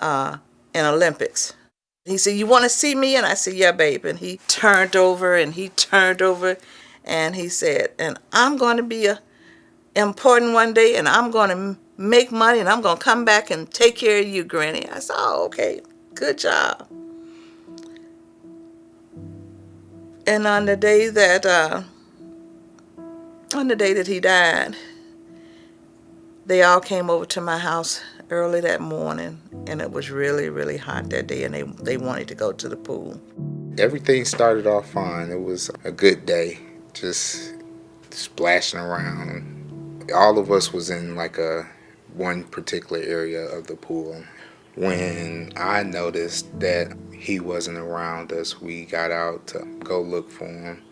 in Olympics. He said, "You want to see me?" And I said, "Yeah, babe." And he turned over and he turned over and he said, "And I'm going to be important one day and I'm going to make money and I'm going to come back and take care of you, Granny." I said, "Oh, okay, good job." And on the day that he died, they all came over to my house early that morning, and it was really, really hot that day, and they wanted to go to the pool. Everything started off fine. It was a good day, just splashing around. All of us was in like one particular area of the pool. When I noticed that he wasn't around us, we got out to go look for him.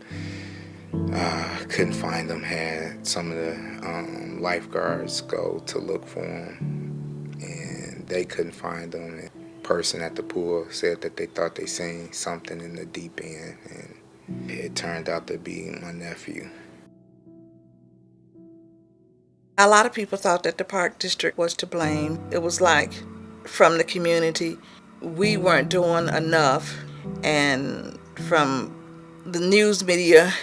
Couldn't find him. Had some of the lifeguards go to look for him, and they couldn't find him. The person at the pool said that they thought they seen something in the deep end, and it turned out to be my nephew. A lot of people thought that the park district was to blame. It was like, from the community, we weren't doing enough, and from the news media,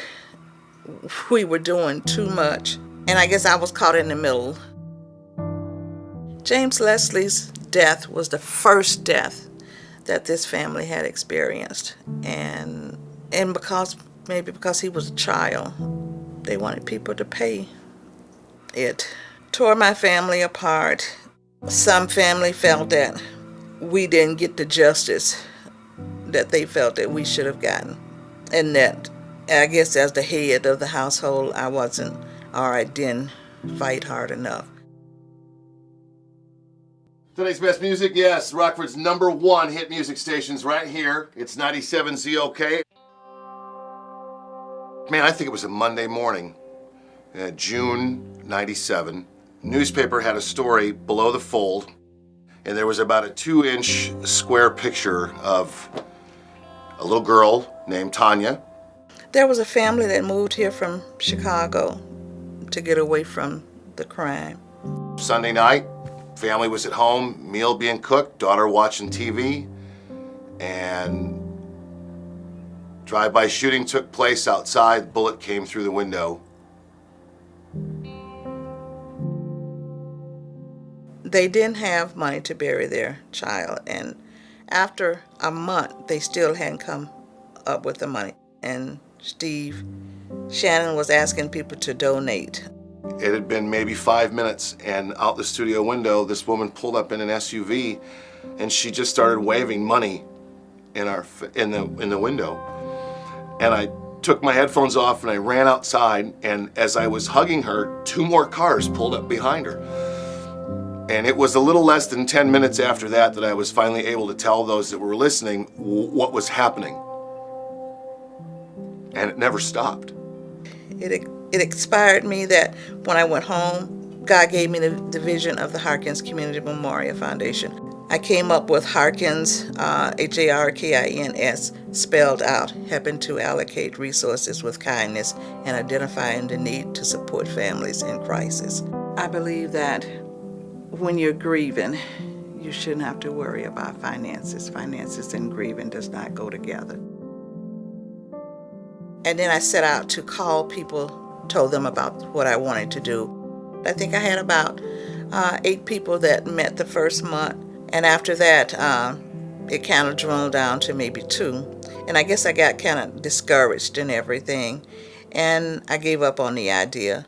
we were doing too much. And I guess I was caught in the middle. James Leslie's death was the first death that this family had experienced. And maybe because he was a child, they wanted people to pay. It tore my family apart. Some family felt that we didn't get the justice that they felt that we should have gotten. And that, I guess as the head of the household, I didn't fight hard enough. Today's best music, yes, Rockford's #1 hit music station's right here. It's 97 ZOK. Man, I think it was a Monday morning, June 97. Newspaper had a story below the fold, and there was about a 2-inch square picture of a little girl named Tanya. There was a family that moved here from Chicago to get away from the crime. Sunday night, family was at home, meal being cooked, daughter watching TV, and drive-by shooting took place outside. Bullet came through the window. They didn't have money to bury their child, and after a month, they still hadn't come up with the money. And Shannon was asking people to donate. It had been maybe 5 minutes, and out the studio window, this woman pulled up in an SUV, and she just started waving money in the window. And I took my headphones off and I ran outside, and as I was hugging her, 2 more cars pulled up behind her. And it was a little less than 10 minutes after that I was finally able to tell those that were listening what was happening. And it never stopped. It inspired me that when I went home, God gave me the vision of the Harkins Community Memorial Foundation. I came up with Harkins, Harkins, spelled out, helping to allocate resources with kindness and identifying the need to support families in crisis. I believe that when you're grieving, you shouldn't have to worry about finances. Finances and grieving does not go together. And then I set out to call people, told them about what I wanted to do. I think I had about 8 people that met the first month. And after that, it kind of dwindled down to maybe 2. And I guess I got kind of discouraged and everything. And I gave up on the idea.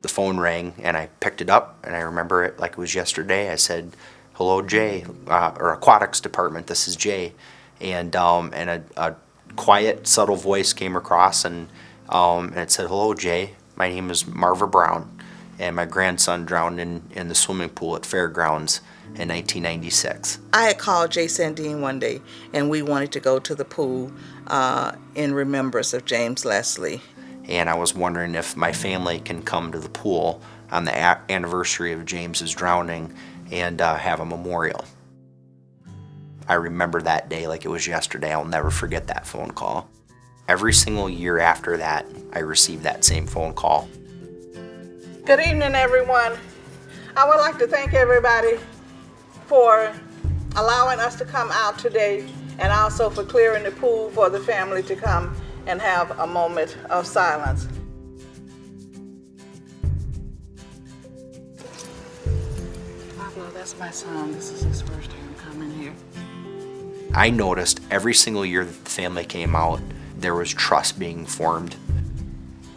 The phone rang and I picked it up, and I remember it like it was yesterday. I said, "Hello, Jay," or Aquatics Department, this is Jay. And a quiet, subtle voice came across, and it said, "Hello, Jay. My name is Marva Brown, and my grandson drowned in the swimming pool at Fairgrounds in 1996. I had called Jay Sandine one day, and we wanted to go to the pool in remembrance of James Leslie. And I was wondering if my family can come to the pool on the anniversary of James's drowning and have a memorial. I remember that day like it was yesterday. I'll never forget that phone call. Every single year after that, I received that same phone call. Good evening, everyone. I would like to thank everybody for allowing us to come out today, and also for clearing the pool for the family to come and have a moment of silence. Pablo, that's my son. This is his first time coming here. I noticed every single year that the family came out, there was trust being formed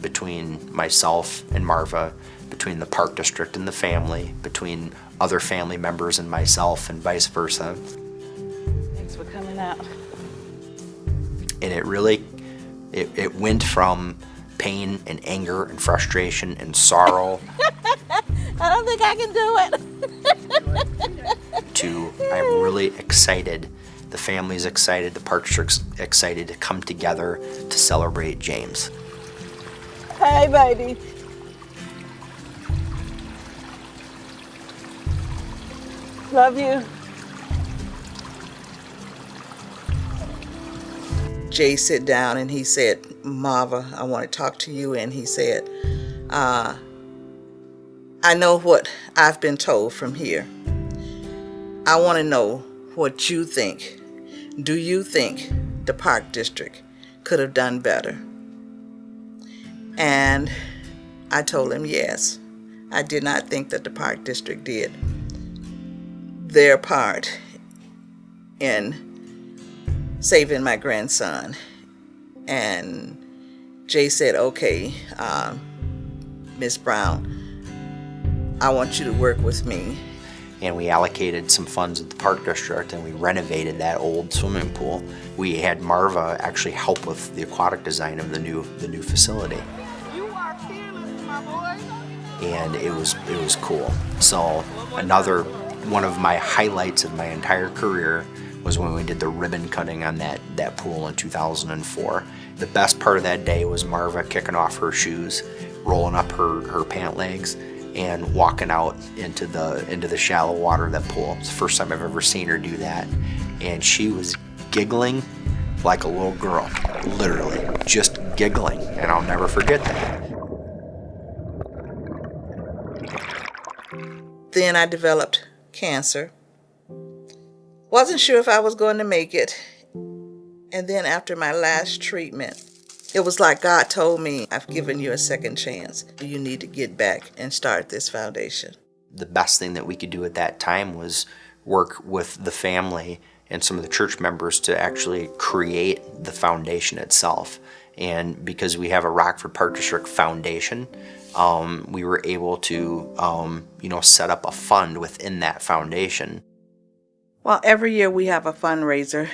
between myself and Marva, between the park district and the family, between other family members and myself, and vice versa. Thanks for coming out. And it really, it went from pain and anger and frustration and sorrow I don't think I can do it. to I'm really excited. The family's excited, the park district's excited to come together to celebrate James. Hey, baby. Love you. Jay sat down and he said, Marva, I want to talk to you. And he said, I know what I've been told from here. I want to know what you think. Do you think the park district could have done better? And I told him yes. I did not think that the park district did their part in saving my grandson. And Jay said, okay, Miss Brown, I want you to work with me. And we allocated some funds at the park district and we renovated that old swimming pool. We had Marva actually help with the aquatic design of the new facility. You are fearless, my boy. And it was cool. So another one of my highlights of my entire career was when we did the ribbon cutting on that pool in 2004. The best part of that day was Marva kicking off her shoes, rolling up her pant legs, and walking out into the shallow water of that pool. It's the first time I've ever seen her do that. And she was giggling like a little girl, literally just giggling, and I'll never forget that. Then I developed cancer. Wasn't sure if I was going to make it. And then after my last treatment, it was like God told me, I've given you a second chance. You need to get back and start this foundation. The best thing that we could do at that time was work with the family and some of the church members to actually create the foundation itself. And because we have a Rockford Park District Foundation, we were able to set up a fund within that foundation. Well, every year we have a fundraiser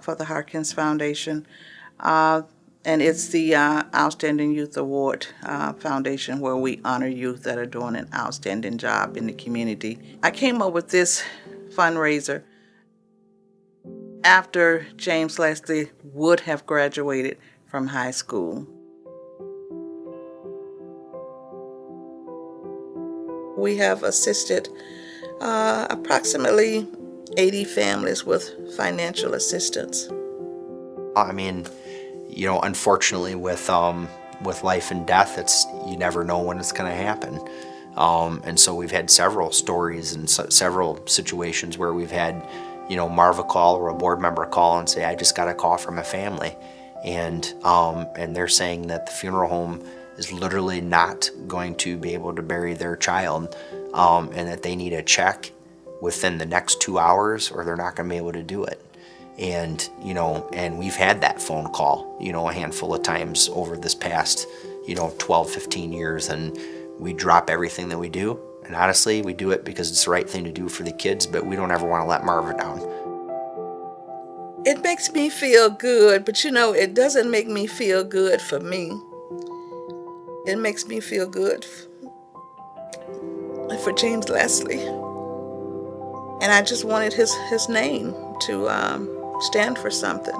for the Harkins Foundation. And it's the Outstanding Youth Award Foundation, where we honor youth that are doing an outstanding job in the community. I came up with this fundraiser after James Leslie would have graduated from high school. We have assisted approximately 80 families with financial assistance. I mean, unfortunately with life and death, you never know when it's going to happen. And so we've had several stories and several situations where we've had, Marva call or a board member call and say, I just got a call from a family. And they're saying that the funeral home is literally not going to be able to bury their child, and that they need a check within the next 2 hours or they're not going to be able to do it. And, and we've had that phone call, a handful of times over this past, 12, 15 years. And we drop everything that we do. And honestly, we do it because it's the right thing to do for the kids, but we don't ever want to let Marva down. It makes me feel good, but it doesn't make me feel good for me. It makes me feel good for James Leslie. And I just wanted his name to stand for something.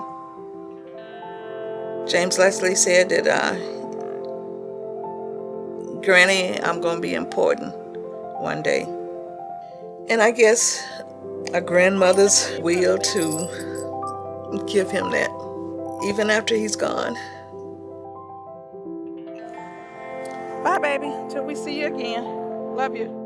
James Leslie said that, Granny, I'm going to be important one day. And I guess a grandmother's will to give him that, even after he's gone. Bye, baby. Till we see you again. Love you.